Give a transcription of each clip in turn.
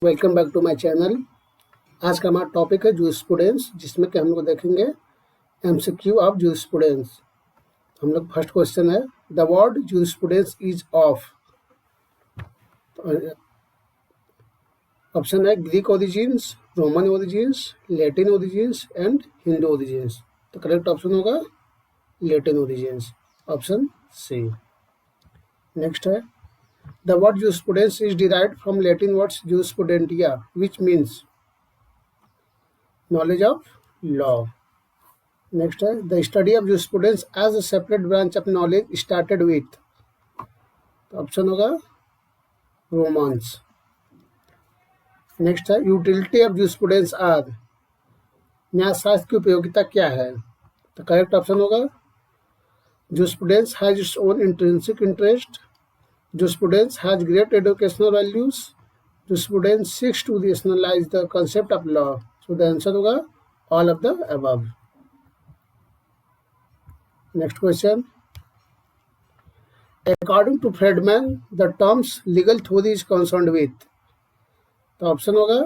Welcome back to my channel. आज का हमारा टॉपिक है जूरिस्प्रूडेंस, जिसमें कि हम लोग देखेंगे एमसीक्यू ऑफ जूरिस्प्रूडेंस। हम लोग फर्स्ट क्वेश्चन है, the word jurisprudence is of. Option है Greek origins, Roman origins, Latin origins and Hindu origins. तो करेक्ट ऑप्शन होगा Latin origins, option C. Next है, the word jurisprudence is derived from Latin words jurisprudentia, which means knowledge of law. Next है, the study of jurisprudence as a separate branch of knowledge started with. तो option होगा romance. Next है, utility of jurisprudence are. न्यायशास्त्र की उपयोगिता क्या है? तो correct option होगा jurisprudence has its own intrinsic interest. Jurisprudence has great educational values. Jurisprudence seeks to rationalize the concept of law. So the answer होगा all of the above. Next question. According to Friedman, the terms legal theory is concerned with. तो option होगा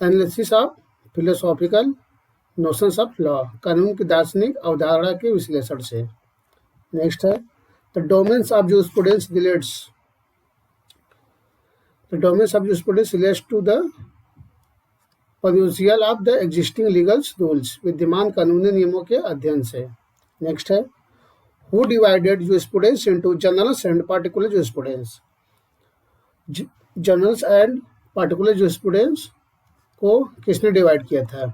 analysis of philosophical notions of law, कानून की दार्शनिक अवधारणा के विश्लेषण से। नेक्स्ट है, the domains of jurisprudence relates. The domains of jurisprudence relates to the perusal of the existing legal rules, विद्यमान कानूनी नियमों के अध्ययन से। नेक्स्ट है, who divided jurisprudence into generals and particular jurisprudence? Generals and particular jurisprudence को किसने divide किया था?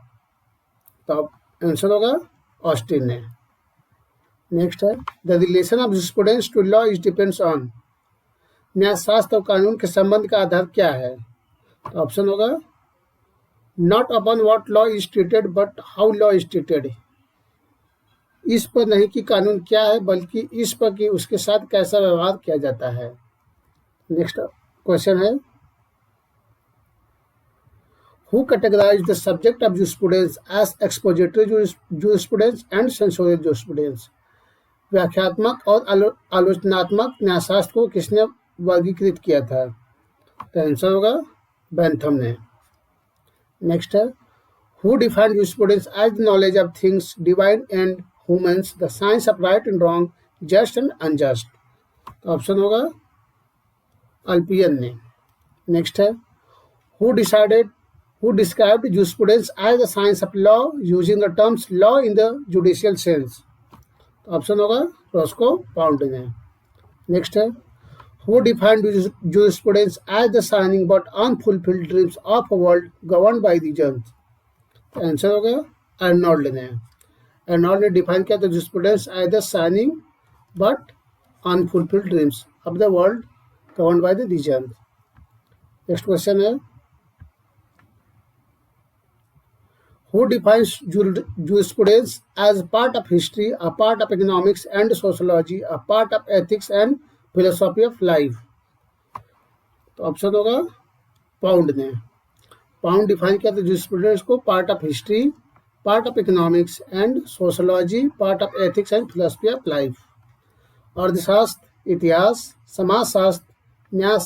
तो आंसर होगा ऑस्टिन ने। नेक्स्ट है, the relation of jurisprudence to law is depends on। न्यायशास्त्र और कानून के संबंध का आधार क्या है? ऑप्शन होगा not upon what law is treated but how law is treated. इस पर नहीं कि कानून क्या है, बल्कि इस पर कि उसके साथ कैसा व्यवहार किया जाता है। नेक्स्ट क्वेश्चन है, who categorize the subject of jurisprudence as expository jurisprudence and sensorial jurisprudence। व्याख्यात्मक और आलोचनात्मक न्यायशास्त्र को किसने वर्गीकृत किया था? तो आंसर होगा बेंथम ने। नेक्स्ट है, who defined jurisprudence as the knowledge of things divine and humans, the science of right and wrong, just and unjust. तो ऑप्शन होगा अल्पियन ने। नेक्स्ट है, who described jurisprudence as the science of law using the terms law in the judicial sense. तो option होगा Roscoe Pound ने। Next है, who defined jurisprudence as the shining but unfulfilled dreams of a world governed by reasons। तो answer होगा Arnold ने। Arnold ने define किया था jurisprudence as the shining but unfulfilled dreams of the world governed by the reasons। Next question है, who defines jurisprudence as part of history, a part of economics and sociology, a part of ethics and philosophy of life. तो option होगा pound ने। Pound define किया था jurisprudence को part of history, part of economics and sociology, part of ethics and philosophy of life. अर्थशास्त्र, इतिहास, समाजशास्त्र, न्याय,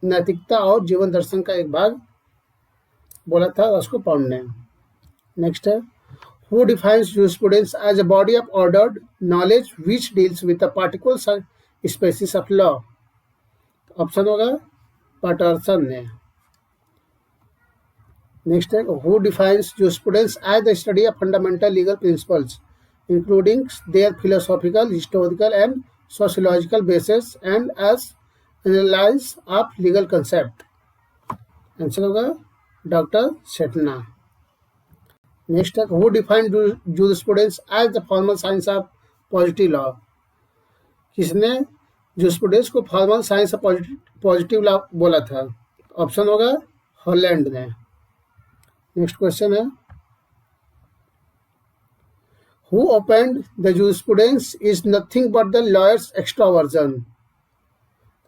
नैतिकता और जीवन दर्शन का एक भाग बोला था रॉस्को पाउंड ने। नेक्स्ट है, who defines jurisprudence as a body of ordered knowledge which deals with a particular species of law. Option होगा पैटरसन ने। नेक्स्ट है, who defines jurisprudence as the study of fundamental legal principles including their philosophical, historical and sociological basis and as analysis of legal concept. Answer होगा doctor Sethna. Next है, who defined jurisprudence as the formal science of positive law. किसने jurisprudence को formal science of positive law बोला था? Option होगा Holland ने। Next question है, who opened the jurisprudence is nothing but the lawyers extraversion.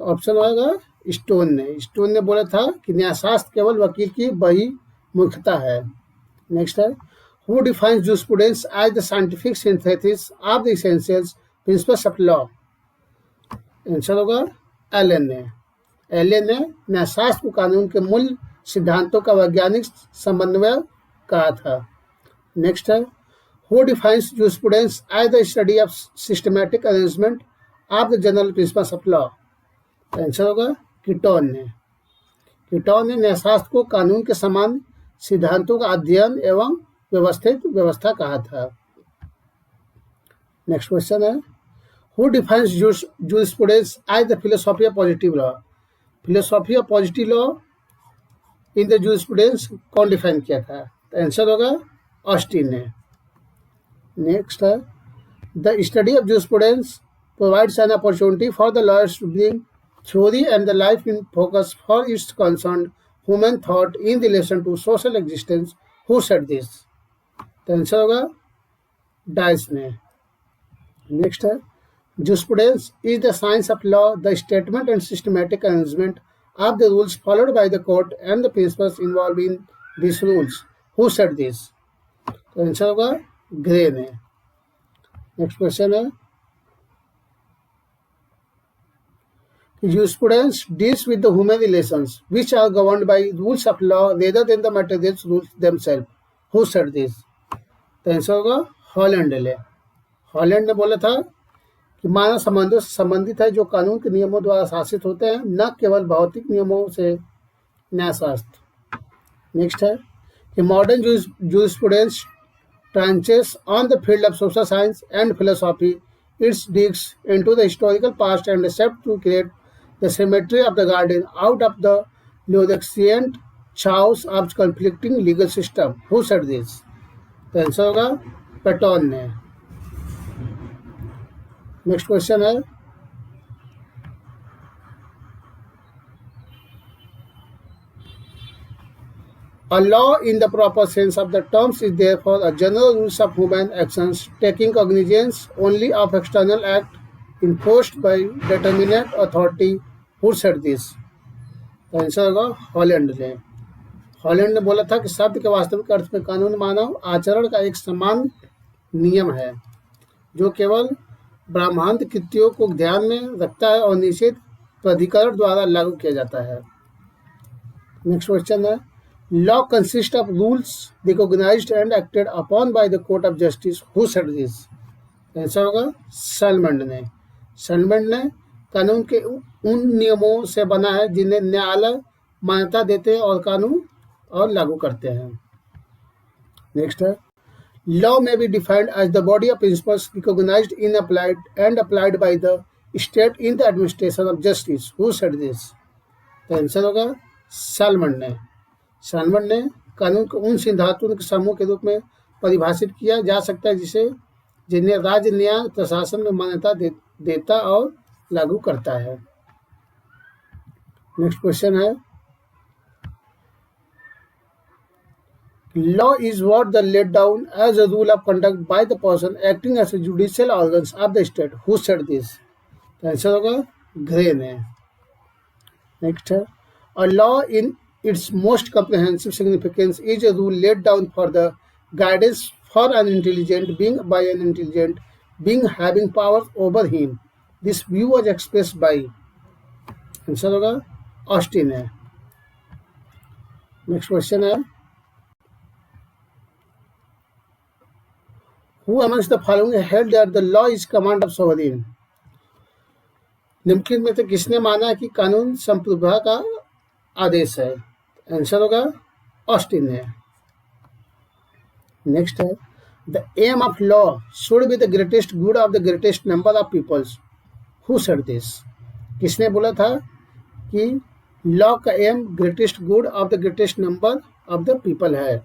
तो option होगा stone ने। स्टोन ने बोला था कि न्यायशास्त्र केवल वकील की बही मूर्खता है। नेक्स्ट है, who defines jurisprudence as the scientific synthesis of the essential principles of law. Answer होगा एलन ने। एलन ने न्यायशास्त्र को कानून के मूल सिद्धांतों का वैज्ञानिक समन्वय कहा था। नेक्स्ट है, who defines jurisprudence as the study of systematic arrangement of the general principles of law. Answer होगा कीटोन ने। कीटोन ने न्यायशास्त्र को कानून के समान सिद्धांतों का अध्ययन एवं व्यवस्थित व्यवस्था कहा था। नेक्स्ट क्वेश्चन है, who defines jurisprudence as the philosophy of positive law. Philosophy of positive law in the jurisprudence कौन डिफाइन किया था? आंसर होगा ऑस्टिन ने। नेक्स्ट है, the study of jurisprudence provides an opportunity for the lawyers to bring theory and the life in focus for its concerned human thought in relation to social existence. Who said this? तो answer होगा dice ने। Next है, jurisprudence is the science of law, the statement and systematic arrangement of the rules followed by the court and the principles involved in these rules. Who said this? तो answer होगा Gray ने। Next question है, jurisprudence deals with the human relations which are governed by rules of law rather than the material rules themselves. Who said this? तो answer होगा Holland ने। Holland ने बोला था कि मानव संबंधों से संबंधित है जो कानून के नियमों द्वारा शासित होते हैं, न केवल भौतिक नियमों से न्यायशास्त्र। नेक्स्ट है कि modern jurisprudence tranches on the field of social science and philosophy. It digs into the historical past and attempts to create the symmetry of the garden out of the luxuriant chaos of conflicting legal system. Who said this? तो answer होगा Patton ने। Next question है, a law in the proper sense of the terms is therefore a general rules of human actions taking cognizance only of external act enforced by determinate authority. Who said this? तो answer होगा Holland ने। Holland ने बोला था कि शब्द के वास्तविक अर्थ में कानून मानव आचरण का एक समान नियम है जो केवल ब्रह्मांड कृत्यों को ध्यान में रखता है और निश्चित प्राधिकरण द्वारा लागू किया जाता है। नेक्स्ट क्वेश्चन है, law consists of rules recognized and acted upon by the court of justice. Who said this? Answer होगा सैलमंड ने। सैलमंड ने कानून के उन नियमों से बना है जिन्हें न्यायालय मान्यता देते हैं और कानून और लागू करते हैं। नेक्स्ट है, law may be defined as the body of principles recognized in applied and applied by the state in the administration of justice. Who said this? तो आंसर होगा सैलमंड ने। सैलमन ने कानून को उन सिद्धांतों के समूह के रूप में परिभाषित किया जा सकता है जिन्हें राज्य न्याय प्रशासन में मान्यता देता और लागू करता है। नेक्स्ट क्वेश्चन है, law is what the laid down as a rule of conduct by the person acting as judicial organs of the state. Who said this? Answer होगा ग्रे ने. नेक्स्ट है, a law in its most comprehensive significance is a rule laid down for the guidance for an intelligent being by an intelligent being having power over him. This view was expressed by, answer होगा Austin है. Next question है, who amongst the following held that the law is command of sovereign? निम्नलिखित में से किसने माना कि कानून संप्रभुता का आदेश है? आंसर होगा ऑस्टिन ने. नेक्स्ट है, the aim of law should be the greatest good of the greatest number of peoples. Who said this? किसने बोला था कि लॉ का aim greatest good of the greatest number of the people है?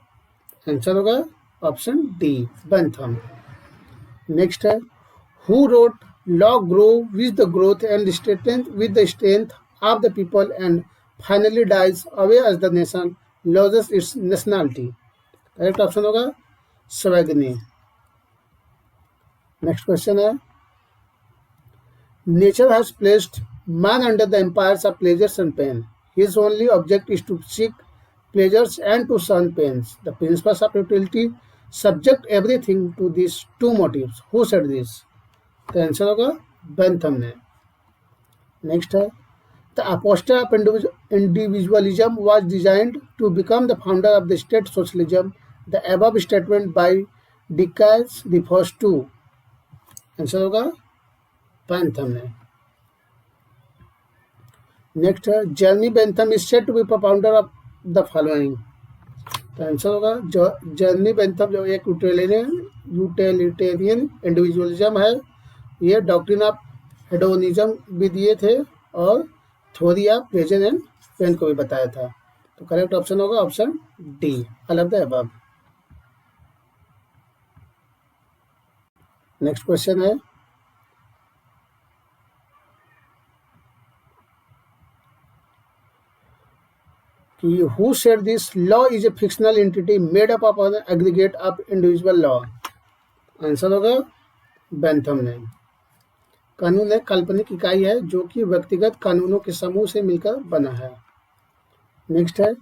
Answer होगा option D, Bentham. Next है, who wrote law grow with the growth and strength with the strength of the people and finally dies away as the nation loses its nationality. Correct option होगा स्वेगनी. Next question है, nature has placed man under the empires of pleasures and pain. His only object is to seek pleasures and to shun pains. The principles of utility subject everything to these two motives. Who said this? तो answer होगा Bentham ने. Next है, The apostle of individualism was designed to become the founder of the state socialism. The above statement by Dickens refers to, answer होगा Bentham है. Next है Jeremy Bentham is said to be propounder of the following. तो answer होगा Jeremy Bentham जो एक utilitarian individualism है, ये doctrine of hedonism भी दिए थे और theory of present and pain को भी बताया था. तो करेक्ट ऑप्शन होगा option D, all of the above. Next question है कि who said this law is a fictional entity made up of an aggregate of individual law. Answer होगा Bentham ने. कानून एक काल्पनिक इकाई है जो कि व्यक्तिगत कानूनों के समूह से मिलकर बना है. नेक्स्ट है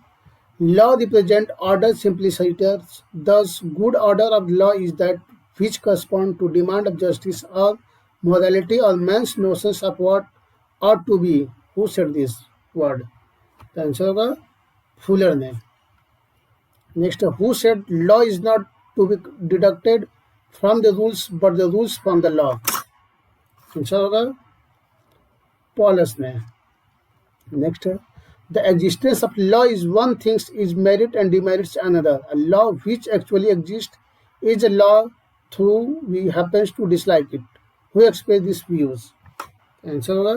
लॉ रिप्रेजेंट ऑर्डर सिंप्लिसिटर्स, दस good order of law is that which correspond to demand of justice or morality or man's notions of what ought to be. Who said this word? The answer होगा Fuller ने. Next who said law is not to be deducted from the rules but the rules from the law. Answer होगा Paulus ने. Next the existence of law is one things is merit and demerits another. A law which actually exists is a law through we happens to dislike it. Who express these views? Answer होगा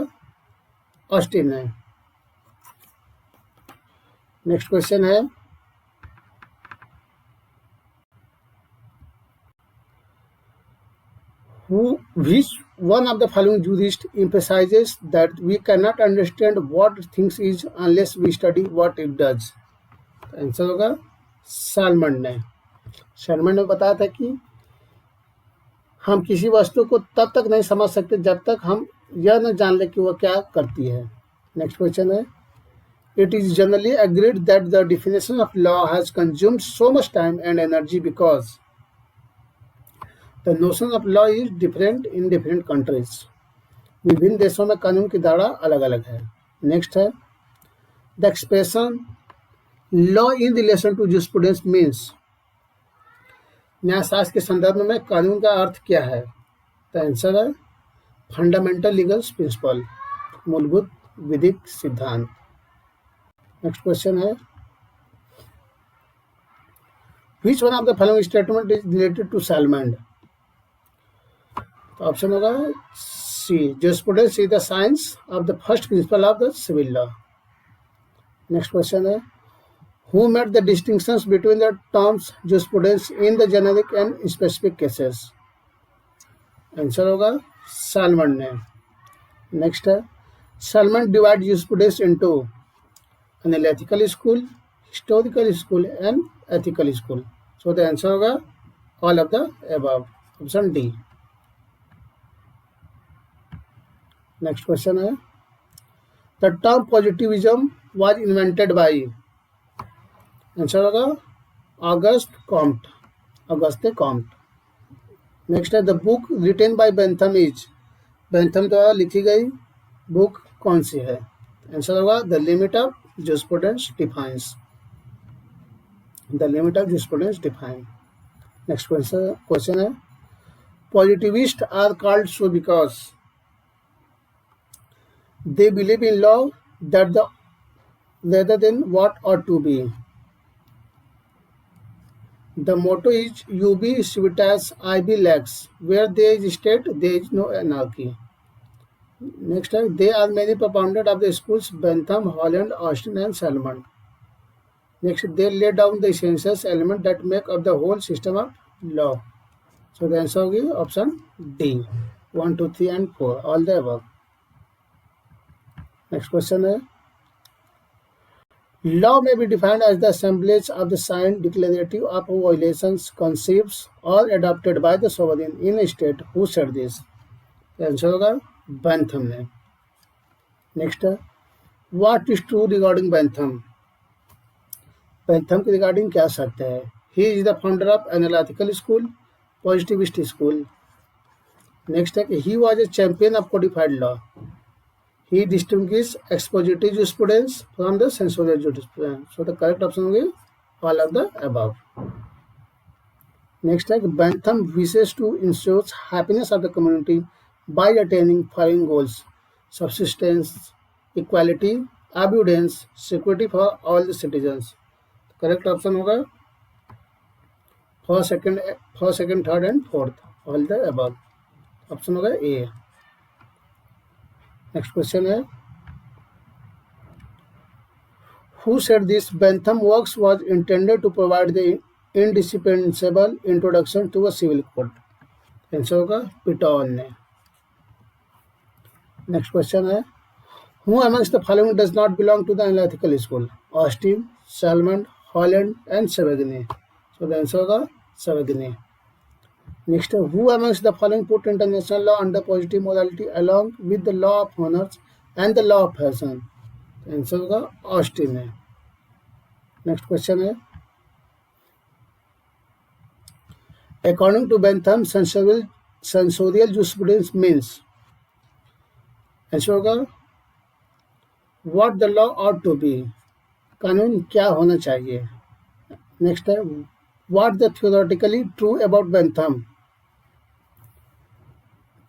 Austin है. Next question है which one of the following jurists emphasizes that we cannot understand what things is unless we study what it does? Answer होगा salmon ने. Salmon ने बताया था कि हम किसी वस्तु को तब तक नहीं समझ सकते जब तक हम यह न जान ले कि वह क्या करती है. नेक्स्ट क्वेश्चन है it is generally agreed that the definition of law has consumed so much time and energy because the notion of law is different in different countries. विभिन्न देशों में कानून की धारा अलग अलग है. नेक्स्ट है the expression law in relation to jurisprudence means. न्यायशास्त्र के संदर्भ में कानून का अर्थ क्या है? तो आंसर है फंडामेंटल लीगल प्रिंसिपल, मूलभूत विधिक सिद्धांत. नेक्स्ट क्वेश्चन है which one of the following statement is related to Salmond. तो ऑप्शन होगा C jurisprudence is the science of the first principle of the civil law. Next question है who made the distinctions between the terms jurisprudence in the generic and specific cases? Answer होगा salmon ने. Next है salmon divide jurisprudence into analytical school, historical school and ethical school. So the answer होगा all of the above, option D. Next question है the term positivism was invented by. Answer होगा Auguste Comte. Next है the book written by Bentham is. Bentham द्वारा लिखी गई book कौन सी है? आंसर होगा the limit of jurisprudence defines. The limit of jurisprudence define. Next question है positivist are called so because they believe in law that the rather than what ought to be. The motto is ubi civitas ibi lex. Where there is state, there is no anarchy. Next, there are many propounded of the schools Bentham, Holland, Austin, and Salmon. Next, they lay down the essential element that make up the whole system of law. So the answer will be option D. 1, 2, 3, and 4. All the above. Next question है law may be defined as the assemblage of the signed declarative of violations conceived or adopted by the sovereign in a state. Who said this? Answer होगा Bentham ने. Next what is true regarding Bentham. Bentham के regarding क्या सत्य है? He is the founder of analytical school, positivist school. Next है कि he was a champion of codified law. He distinguishes expository jurisprudence from the censorial jurisprudence. So the correct option will be all of the above. Next है Bentham wishes to ensure happiness of the community by attaining following goals: subsistence, equality, abundance, security for all the citizens. Correct option होगा first second third and fourth all the above. Option होगा ए. Next question है Who said this Bentham works was intended to provide the indispensable introduction to a civil code? Answer होगा पिटॉन ने. Next question है Who amongst the following does not belong to the analytical school? Austin, Salmond, Holland and Savagny. So the answer होगा Savagny. Next, who amongst the following put international law under positive morality along with the law of honors and the law of fashion? Answer होगा Austin है. Next question है according to Bentham censorial jurisprudence means. Answer होगा what the law ought to be. कानून क्या होना चाहिए. Next है what the theoretically true about Bentham.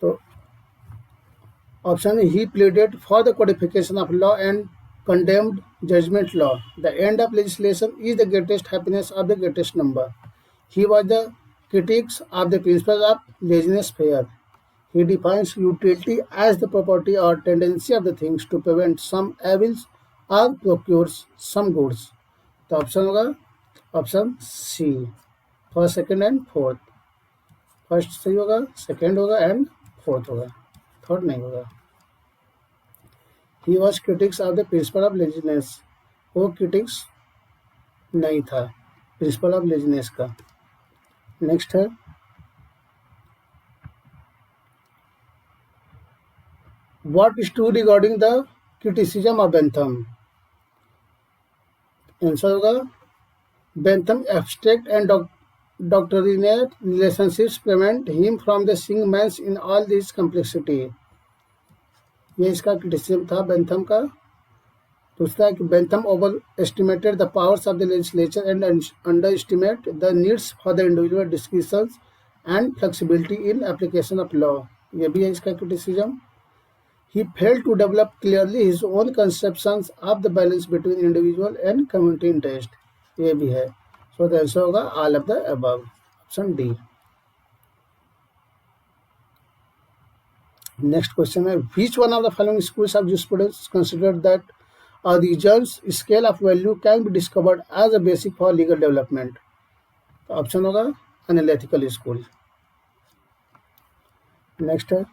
तो ऑप्शन ही pleaded for the codification of law and condemned judgment law. The end of legislation is the greatest happiness of the greatest number. He was the critics of the principles of laissez-faire. He defines utility as the property or tendency of the things to prevent some evils or procures some goods. तो option होगा option C. First second and fourth. First सही होगा, second होगा and fourth होगा, third नहीं होगा. He was critics of the principle of laziness. वो critics नहीं था principle of laziness का. नेक्स्ट है What is true regarding the criticism of Bentham? Answer होगा Bentham abstract and doctrinal relationships prevent him from the seeing man's in all this complexity. ये इसका criticism था Bentham का. दूसरा है कि Bentham overestimated the powers of the legislature and underestimate the needs for the individual discretions and flexibility in application of law. ये भी है इसका criticism. He failed to develop clearly his own conceptions of the balance between individual and community interest. ये भी है. So the answer होगा all of the above. Option D. Next question है which one of the following schools of jurisprudence considered that a region's scale of value can be discovered as a basic for legal development? तो option होगा analytical school. Next है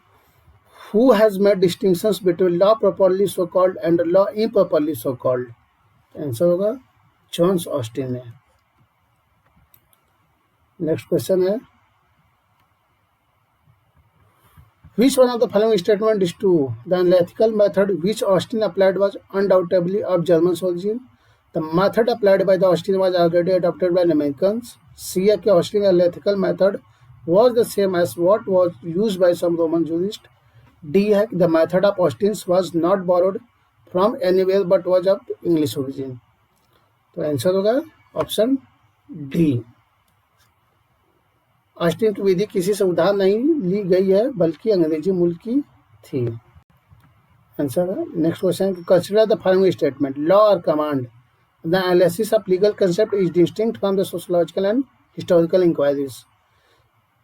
who has made distinctions between law properly so called and law improperly so called? Answer होगा Johns Austin है. Next question है Which one of the following statement is true? The analytical method which Austin applied was undoubtedly of German origin. The method applied by the Austin was already adopted by the Americans. C. The Austin analytical method was the same as what was used by some Roman jurists. D. The method of Austin's was not borrowed from anywhere but was of English origin. तो answer होगा option D. Austin की विधि किसी से उधार नहीं ली गई है बल्कि अंग्रेजी मूल की थी. आंसर है next question consider the following statement. Law और command the analysis of legal concept is distinct from the sociological and historical inquiries.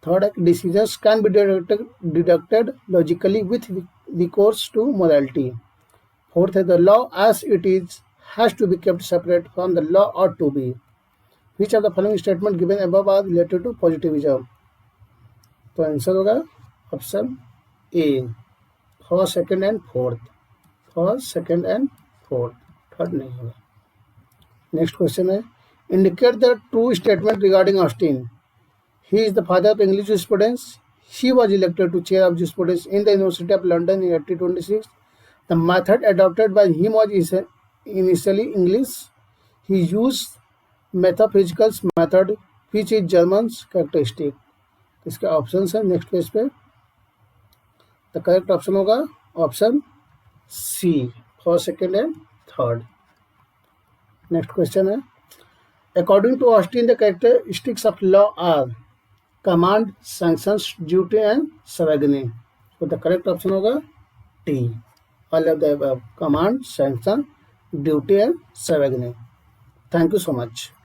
Third है decisions can be deducted logically with recourse to morality. Fourth है the law as it is has to be kept separate from the law और to be. Which of the following statement given above are related to positivism? तो answer होगा option A. First second and fourth. First second and fourth, third नहीं होगा. Next question है indicate the true statement regarding Austin. He is the father of English jurisprudence. He was elected to chair of jurisprudence in the University of London in 1826. The method adopted by him was initially English. He used metaphysical method which is German's characteristic. इसके option है next page पे. The correct option होगा option C, first, second and third. Next question है, according to Austin the characteristics of law are command, sanctions, duty and sovereignty. तो the correct option होगा D, all of the above, command, sanction, duty and sovereignty. Thank you so much.